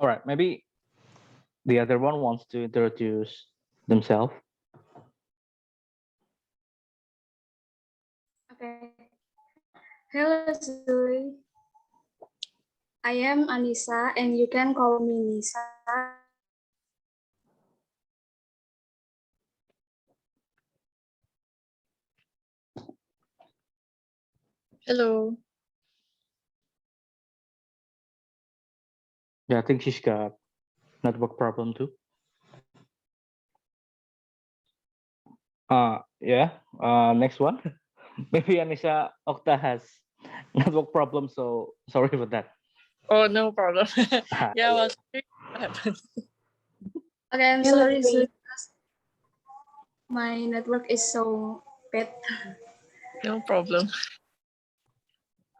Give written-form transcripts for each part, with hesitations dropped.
All right, maybe the other one wants to introduce themselves. Okay. Hello, Zuli. I am Anissa, and you can call me Nisa. Hello. Yeah, I think she's got network problem too. Yeah. Next one. Maybe Anisha Okta has network problem, so sorry for that. Oh, no problem. Yeah, I was wondering what happened. Okay, I'm Hello, sorry, Zuli. Zuli, because my network is so bad. No problem.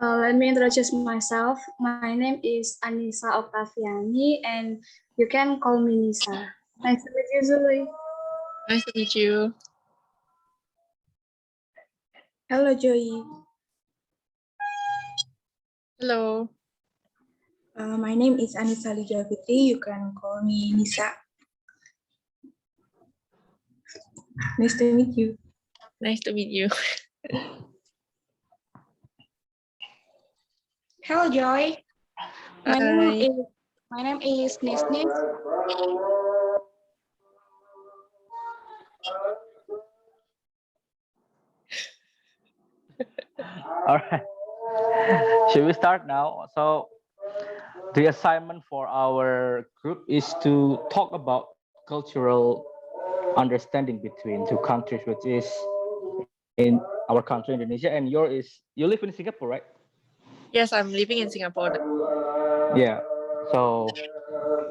Let me introduce myself. My name is Anissa Octaviani, and you can call me Nisa. Nice to meet you, Zuli. Nice to meet you. Hello, Joey. Hello. My name is Anissa Lijal Fitri. You can call me Nisa. Nice to meet you. Nice to meet you. Hello, Joy. My Hi. name is Nisnis. All right. Should we start now? So the assignment for our group is to talk about cultural understanding between two countries, which is in our country, Indonesia, and you live in Singapore, right? Yes, I'm living in Singapore. Yeah. So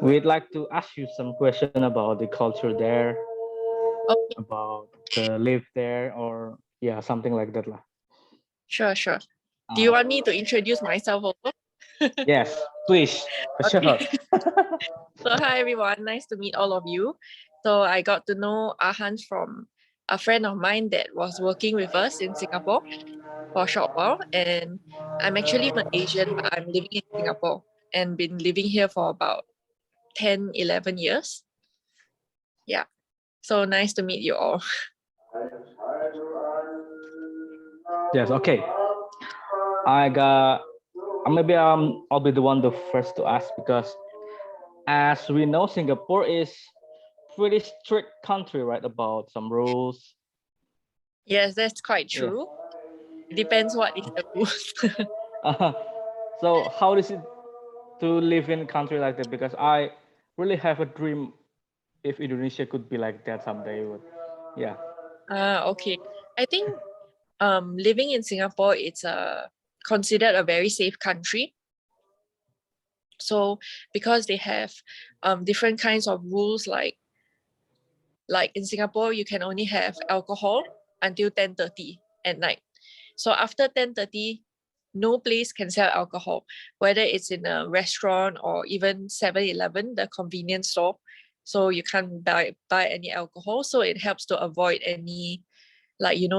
we'd like to ask you some question about the culture there, Okay, about the live there, or yeah, something like that lah. sure. Do you want me to introduce myself also? Yes, please. For sure. Okay. So hi everyone, nice to meet all of you. So I got to know Ahans from a friend of mine that was working with us in Singapore for a short while, and I'm actually Malaysian, but I'm living in Singapore and been living here for about 10, 11 years. Yeah, so nice to meet you all. Yes. Okay. Maybe I'll be the one the first to ask because as we know, Singapore is pretty strict country, right? About some rules. Yes, that's quite Yeah. true. It depends what is the rules. So how is it to live in a country like that? Because I really have a dream if Indonesia could be like that someday. Yeah. Okay. I think living in Singapore, it's considered a very safe country. So because they have different kinds of rules, like in Singapore, you can only have alcohol until 10:30 at night. So after 10:30, no place can sell alcohol, whether it's in a restaurant or even 7-Eleven, the convenience store. So you can't buy any alcohol. So it helps to avoid any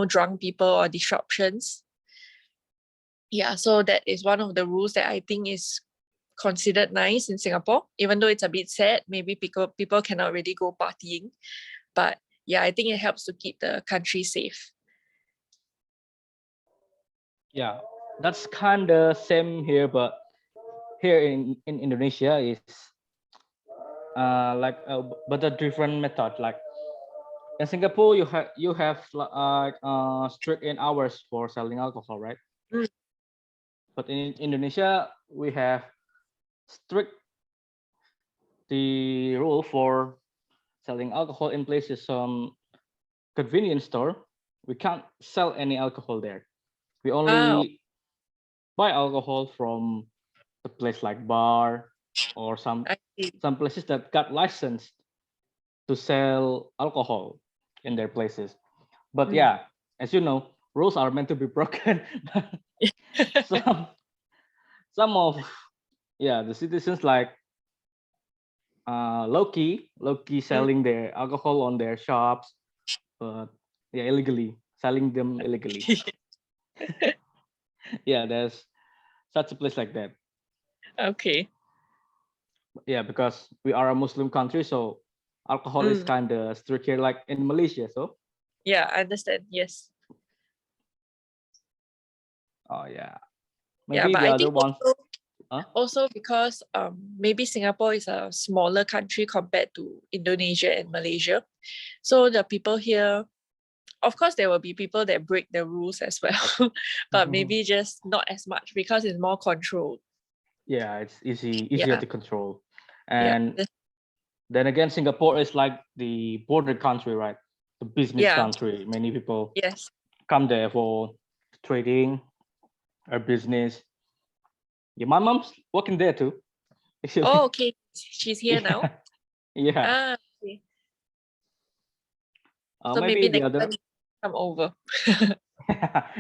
drunk people or disruptions. Yeah, so that is one of the rules that I think is considered nice in Singapore, even though it's a bit sad. Maybe people cannot really go partying, but yeah, I think it helps to keep the country safe. Yeah, that's kind of same here, but here in Indonesia is but a different method. Like in Singapore, you have strict in hours for selling alcohol, right? Mm. But in Indonesia, we have strict the rule for selling alcohol in places convenience store. We can't sell any alcohol there. We only buy alcohol from a place like bar or some I see. places that got licensed to sell alcohol in their places. But yeah, as you know, rules are meant to be broken. some some of the citizens like low key selling their alcohol on their shops, but yeah, illegally selling them illegally. Yeah, there's such a place like that. Okay. Yeah, because we are a Muslim country, so alcohol is kind of strict here, like in Malaysia. So, Yeah, I understand. Yes. oh yeah, Yeah, maybe but the I other think ones. Huh? also because maybe Singapore is a smaller country compared to Indonesia and Malaysia. So the people here, of course, there will be people that break the rules as well, but maybe just not as much because it's more controlled. Yeah, it's easier Yeah, to control. yeah, And then again, Singapore is like the border country, right? The business yeah, country. Many people yes. come there for trading or business. Yeah, my mom's working there too. Oh, Actually, okay. She's here now. yeah, yeah. Ah, okay. So Maybe maybe the next other. time you come over.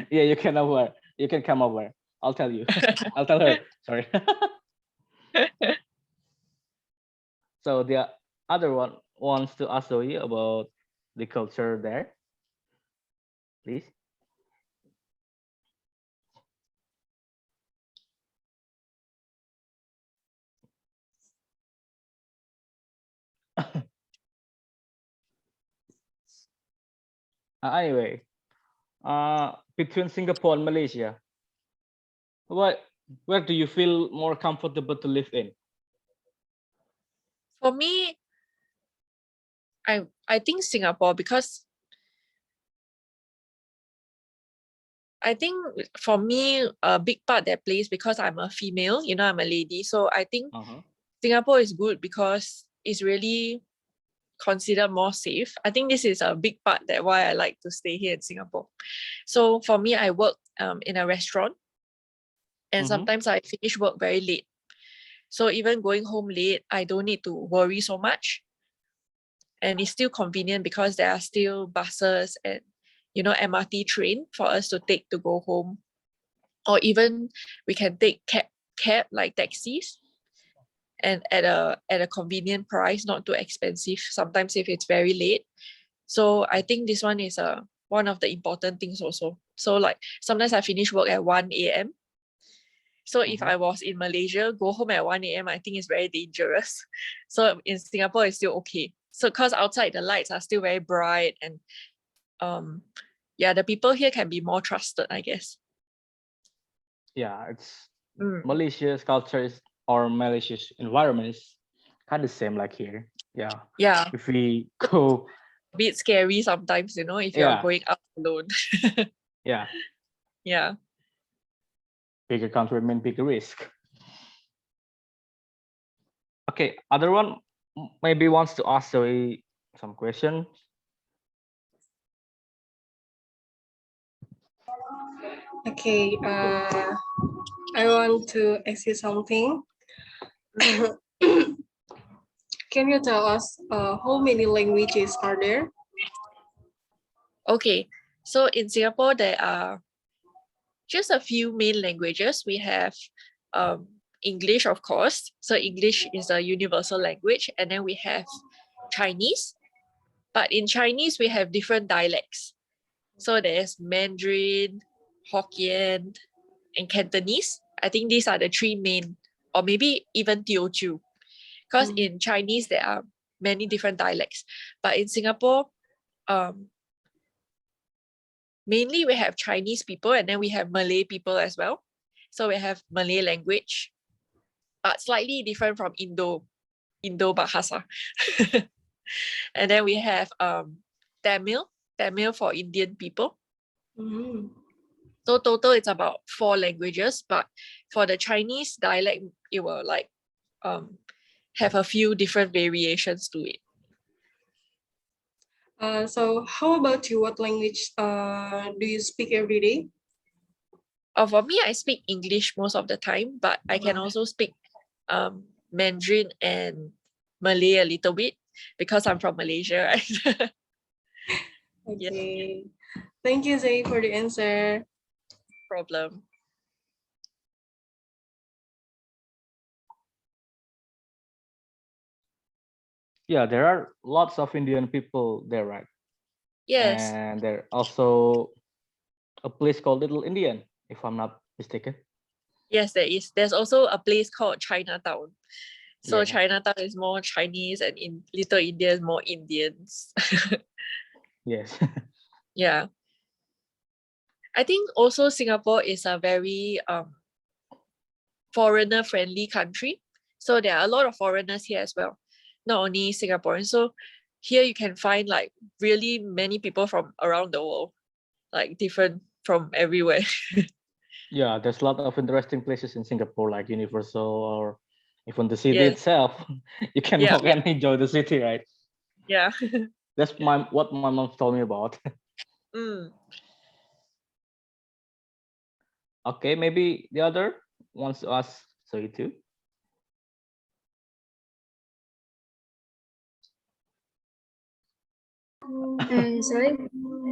Yeah, you can over. You can come over. I'll tell you. I'll tell her. Sorry. So the other one wants to ask Zoe about the culture there, please. Anyway, between Singapore and Malaysia, what where do you feel more comfortable to live in? For me, I think Singapore because I think for me a big part that plays because I'm a female, I'm a lady. So I think Uh-huh. Singapore is good because it's really considered more safe. I think this is a big part that why I like to stay here in Singapore. So for me, I work in a restaurant and Mm-hmm. sometimes I finish work very late. So even going home late, I don't need to worry so much. And it's still convenient because there are still buses and MRT train for us to take to go home. Or even we can take cab like taxis and at a convenient price, not too expensive, sometimes if it's very late. So I think this one is one of the important things also. So like sometimes I finish work at 1 a.m. So if I was in Malaysia, go home at 1 a.m., I think it's very dangerous. So in Singapore, it's still okay. So because outside the lights are still very bright and the people here can be more trusted, I guess. Yeah, it's Malaysia's culture is or Malaysia's environment is kind of same like here. Yeah. Yeah, If we go, a bit scary sometimes, if you're yeah, going out alone. yeah, Yeah. bigger country mean bigger risk. Okay, other one maybe wants to ask Zoe some questions. Okay, I want to ask you something. Can you tell us how many languages are there? Okay, so in Singapore, there are just a few main languages. We have English, of course. So English is a universal language. And then we have Chinese. But in Chinese, we have different dialects. So there's Mandarin, Hokkien, and Cantonese. I think these are the three main, or maybe even Teochew. Because in Chinese, there are many different dialects. But in Singapore, mainly we have Chinese people and then we have Malay people as well. So we have Malay language, but slightly different from Indo Bahasa. And then we have Tamil for Indian people. So total it's about 4 languages, but for the Chinese dialect, it will like have a few different variations to it. So how about you? What language do you speak every day? For me, I speak English most of the time, but I can also speak Mandarin and Malay a little bit because I'm from Malaysia, right? Okay. Thank you, Zay, for the answer. Problem. Yeah, there are lots of Indian people there, right? Yes. And there also a place called Little Indian, if I'm not mistaken. Yes, there is. There's also a place called Chinatown. So Yeah. Chinatown is more Chinese and in Little India is more Indians. Yes. Yeah. I think also Singapore is a very foreigner friendly country. So there are a lot of foreigners here as well, not only Singaporeans. So here you can find like really many people from around the world, like different from everywhere. Yeah, there's a lot of interesting places in Singapore, like Universal or even the city Yes. itself. You can Yeah. walk and enjoy the city, right? Yeah. That's what my mom told me about. Mm. Okay, maybe the other wants to ask Zoe too. Sorry,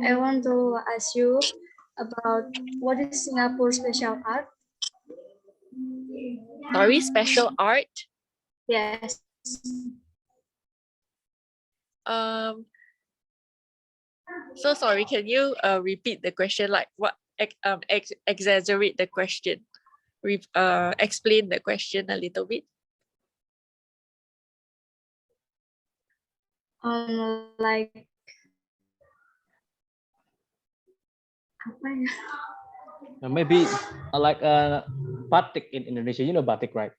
I want to ask you about what is Singapore's special art? Sorry, special art. Yes. Um, so sorry, can you repeat the question? Like what exaggerate the question? Explain the question a little bit. Like apa ya? Maybe like batik in Indonesia. You know batik, right?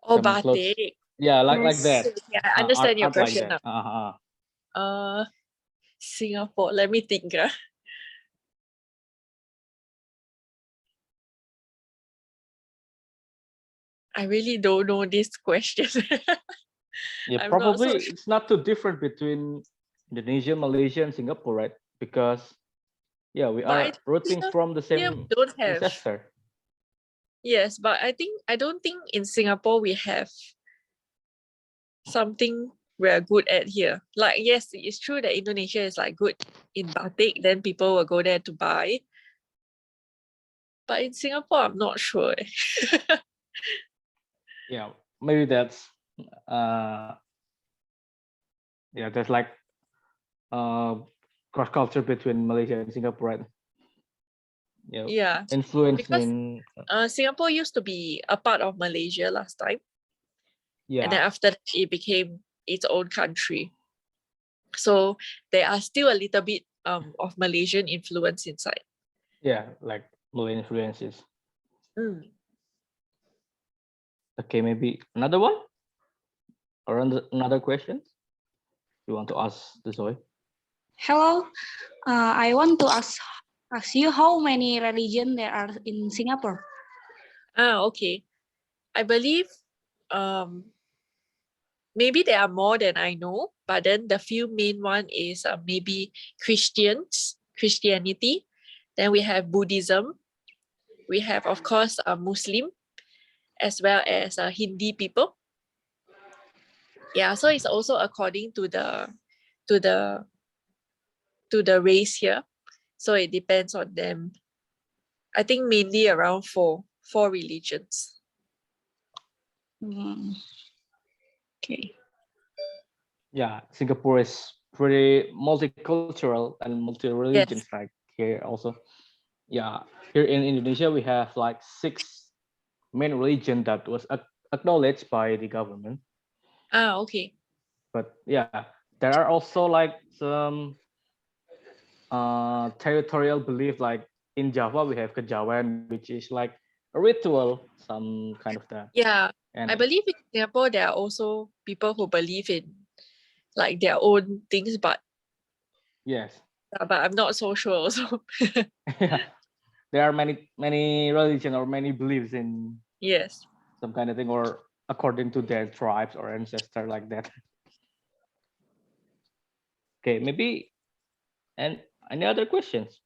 Oh, Some clothes. batik. Yeah, like Yes. that. Yeah, I understand your Art like question that. now. Singapore. Let me think. I really don't know this question. Yeah, I'm not so probably sure. it's not too different between Indonesia, Malaysia, and Singapore, right? Because yeah, we But I are think rooting from the here same we don't have. ancestor. Yes, but I don't think in Singapore we have something we're good at here. Like yes, it's true that Indonesia is like good in batik, then people will go there to buy. But in Singapore, I'm not sure. Yeah, maybe that's yeah, there's like cross culture between Malaysia and Singapore, right? Yeah, Yeah, influence because in Singapore used to be a part of Malaysia last time, and then yeah, after that, it became its own country. So there are still a little bit of Malaysian influence inside. yeah, like Malay influences. Mm. Okay, maybe another one or another question you want to ask the Zoe? Hello, I want to ask you how many religion there are in Singapore. Okay. I believe maybe there are more than I know, but then the few main one is maybe Christianity. Then we have Buddhism. We have, of course, Muslim, as well as Hindi people. Yeah, so it's also according to the to the to the race here. So it depends on them. I think mainly around four religions. Okay. Yeah, Singapore is pretty multicultural and multi-religions, Yes. like here also. Yeah, here in Indonesia we have like 6 main religion that was acknowledged by the government. Okay. But yeah, there are also like some territorial belief, like in Java we have kejawen, which is like a ritual, some kind of that. Yeah. And I believe in Singapore there are also people who believe in like their own things, but yes, I'm not so sure also. yeah, there are many religion or many beliefs in Yes. some kind of thing, or according to their tribes or ancestor, like that. Okay, maybe, and any other questions?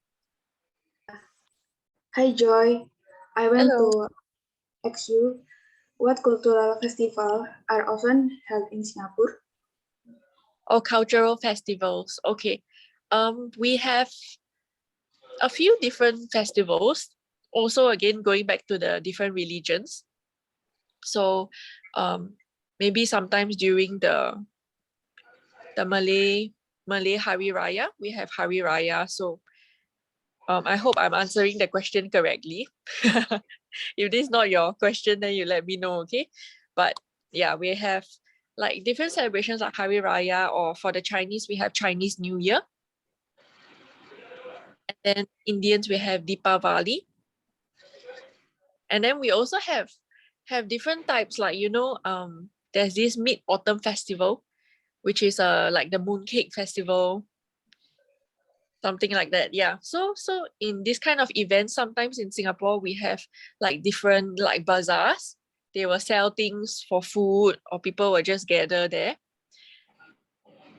Hi Joy, I want Hello. to ask you what cultural festivals are often held in Singapore? Or cultural festivals. Okay. We have a few different festivals. Also, again, going back to the different religions. So, maybe sometimes during the Malay Hari Raya, we have Hari Raya. So, I hope I'm answering the question correctly. If this is not your question, then you let me know, okay? But yeah, we have like different celebrations like Hari Raya, or for the Chinese, we have Chinese New Year. And then Indians, we have Deepavali. And then we also have different types, like, there's this Mid-Autumn Festival, which is like the Mooncake Festival, something like that. Yeah. So in this kind of events, sometimes in Singapore, we have like different like bazaars. They will sell things for food, or people will just gather there.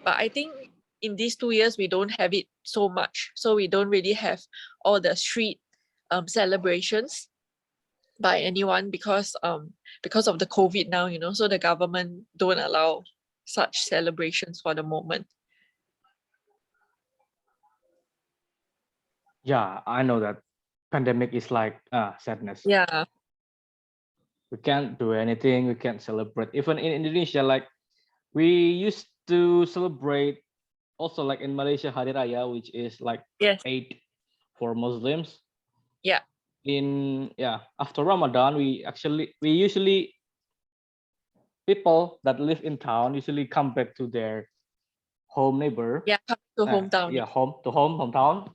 But I think in these 2 years, we don't have it so much. So we don't really have all the street celebrations by anyone, because of the COVID now, so the government don't allow such celebrations for the moment. Yeah, I know that pandemic is like sadness. Yeah. We can't do anything. We can't celebrate. Even in Indonesia, like we used to celebrate also like in Malaysia Hari Raya, which is like Yes. Eid for Muslims. Yeah. After Ramadan, we usually people that live in town usually come back to their home neighbor. Yeah, come to hometown. Hometown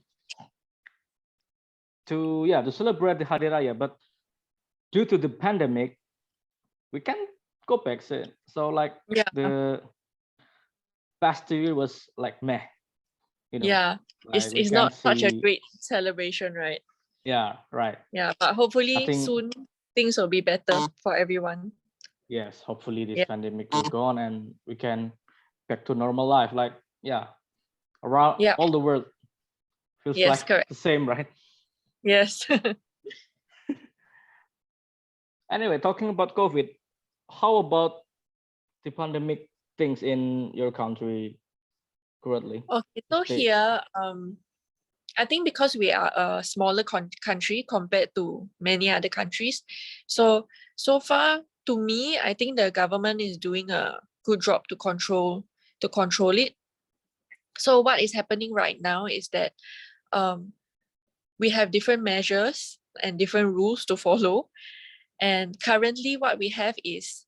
to celebrate the Hari Raya. But due to the pandemic, we can't go back. So like Yeah. the past year was like meh. Yeah. Like we It's can not such a see. great celebration, right? Yeah, right. Yeah, but hopefully think- soon things will be better for everyone. Yes, hopefully this Yeah. pandemic will go on and we can back to normal life. Like around Yeah. all the world feels Yes, like correct. the same, right? Yes. Anyway, talking about COVID, how about the pandemic things in your country currently? Okay, so State. here, I think because we are a smaller country compared to many other countries, so far, to me, I think the government is doing a good job to control it. So what is happening right now is that we have different measures and different rules to follow. And currently what we have is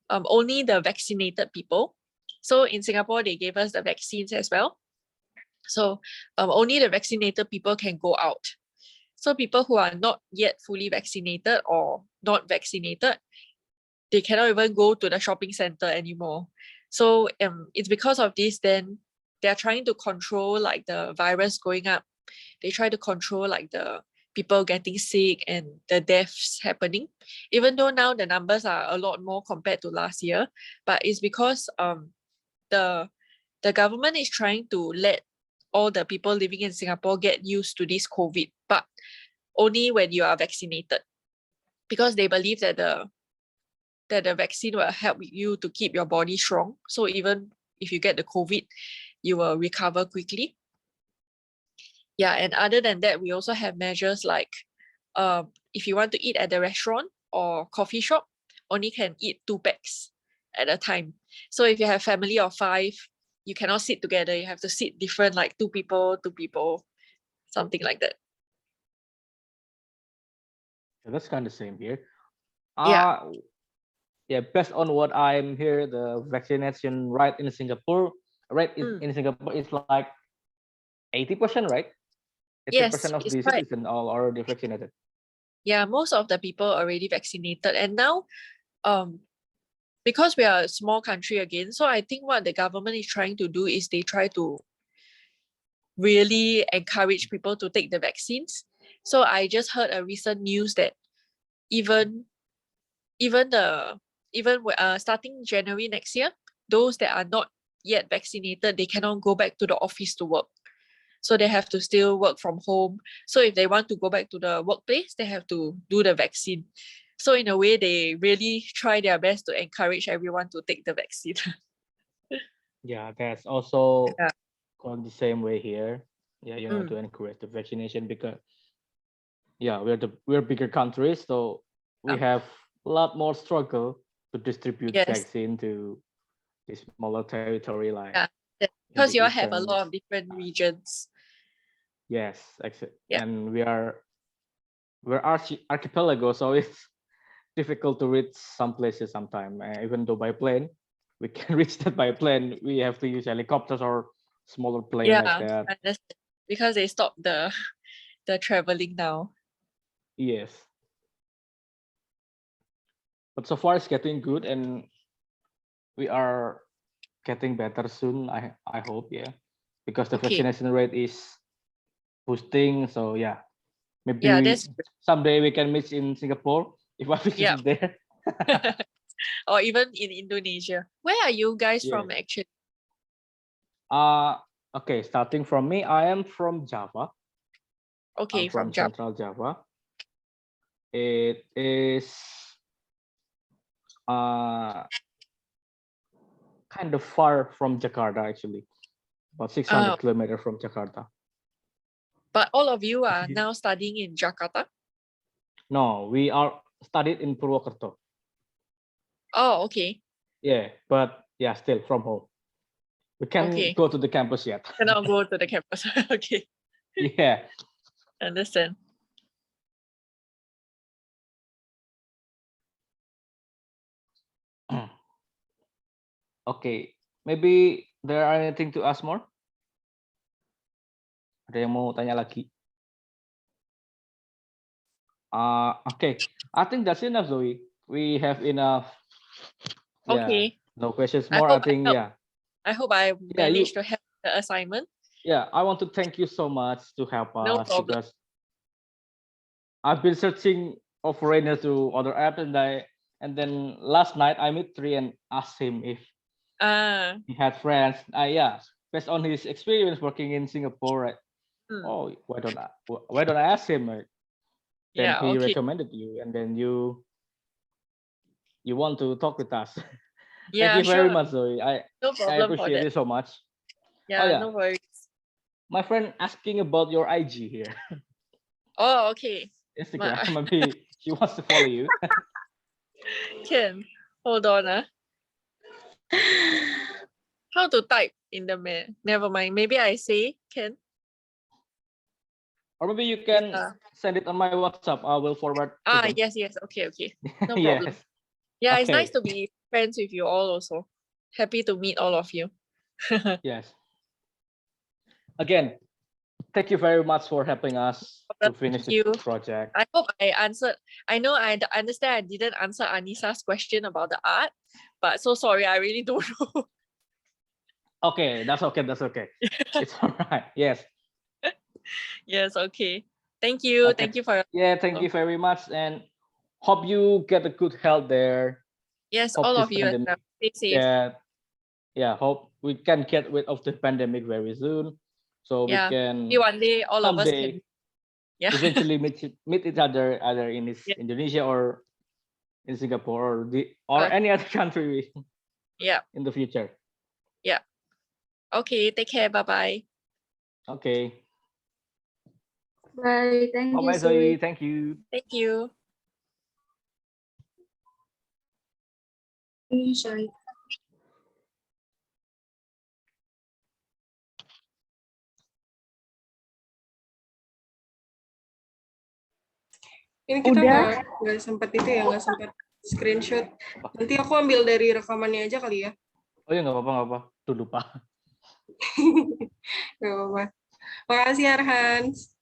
only the vaccinated people. So in Singapore, they gave us the vaccines as well. So only the vaccinated people can go out. So people who are not yet fully vaccinated or not vaccinated, they cannot even go to the shopping center anymore. So it's because of this, then they're trying to control like the virus going up. They try to control like the people getting sick and the deaths happening, even though now the numbers are a lot more compared to last year. But it's because the government is trying to let all the people living in Singapore get used to this COVID, but only when you are vaccinated, because they believe that the vaccine will help you to keep your body strong. So even if you get the COVID, you will recover quickly. Yeah, and other than that, we also have measures like if you want to eat at the restaurant or coffee shop, only can eat 2 packs at a time. So if you have family of 5, you cannot sit together. You have to sit different, like 2 people, something like that. Yeah, that's kind of same here. Yeah. Based on what I'm here, the vaccination rate in Singapore, in Singapore is like 80%, right? 80% Yes, of it's the quite. citizens are already vaccinated. Yeah, most of the people already vaccinated. And now, because we are a small country again, so I think what the government is trying to do is they try to really encourage people to take the vaccines. So I just heard a recent news that even starting January next year, those that are not yet vaccinated, they cannot go back to the office to work. So they have to still work from home. So if they want to go back to the workplace, they have to do the vaccine. So in a way, they really try their best to encourage everyone to take the vaccine. Yeah, that's also Yeah. going the same way here. Yeah, to encourage the vaccination, because we're bigger countries, so we have a lot more struggle to distribute Yes. vaccine to the smaller territory, like Yeah. in Because the you all have a eastern. lot of different regions. Yes, actually, Yeah. and we're archipelago, so it's difficult to reach some places sometime. Even though by plane, we can reach that by plane. We have to use helicopters or smaller plane like Yeah, that. understand. Because they stopped the the traveling now. Yes. But so far it's getting good, and we are getting better soon. I hope, yeah, because the Okay. vaccination rate is boosting. So yeah, maybe Yeah, that's someday we can meet in Singapore if I visit yeah. there. Or even in Indonesia. Where are you guys Yeah. from actually? Okay. Starting from me, I am from Java. Okay, I'm from from Java. Central Java. It is kind of far from Jakarta, actually, about 600 kilometers from Jakarta. But all of you are now studying in Jakarta? No, we are studied in Purwokerto. Oh, okay. Yeah, but yeah, still from home. We can't Okay. go to the campus yet. Cannot go to the campus. Okay, Yeah. understand. Okay, maybe there are anything to ask more? Ada yang mau tanya lagi? Okay, I think that's enough, Zoe. We have enough. Yeah, Okay. no questions I more. I hope think, yeah. I hope I Yeah, managed to help the assignment. Yeah, I want to thank you so much to help No us, problem. because I've been searching of Rainer through other apps, and then last night I met Tri and asked him if Ah, he had friends. Yeah, based on his experience working in Singapore, right? Oh, why don't I ask him? Right? Then yeah, he okay. recommended you, and then you want to talk with us. Thank Yeah, you very sure. much, Zoe. No I problem for appreciate that. it so much. Yeah, yeah. no worries. My friend asking about your IG here. Oh, okay. Instagram. Maybe she wants to follow you. Can hold on. How to type in the mail? Never mind. Maybe I say can. Or maybe you can send it on my WhatsApp. I will forward. to them. Yes. Okay. No problem. Yes. Yeah, it's Okay. nice to be friends with you all also. Happy to meet all of you. Yes. Again, thank you very much for helping us to finish Thank you. the project. I hope I answered. I know I understand I didn't answer Anisa's question about the art, but so sorry, I really don't know. Okay, that's okay. That's okay. It's all right. Yes. Yes, okay. Thank you. Okay. Thank you for Thank you very much, and hope you get a good health there. Yes, Hope all this of you as pandemic- well. Stay safe. Hope we can get rid of the pandemic very soon, so we Yeah. can Maybe one day all of us someday can. Yeah. eventually meet each other either in Yeah. Indonesia or in Singapore or any other country Yeah. in the future. Yeah. Okay. Take care. Bye bye. Okay. Bye. Thank you, Bye, Zoe. Zoe. Thank you. Thank you. Indonesia. Ini kita Udah. nggak sempat itu ya, nggak sempat screenshot. Nanti aku ambil dari rekamannya aja kali ya. Oh ya, nggak apa-apa. Tuh lupa. Nggak apa-apa. Makasih Arhans.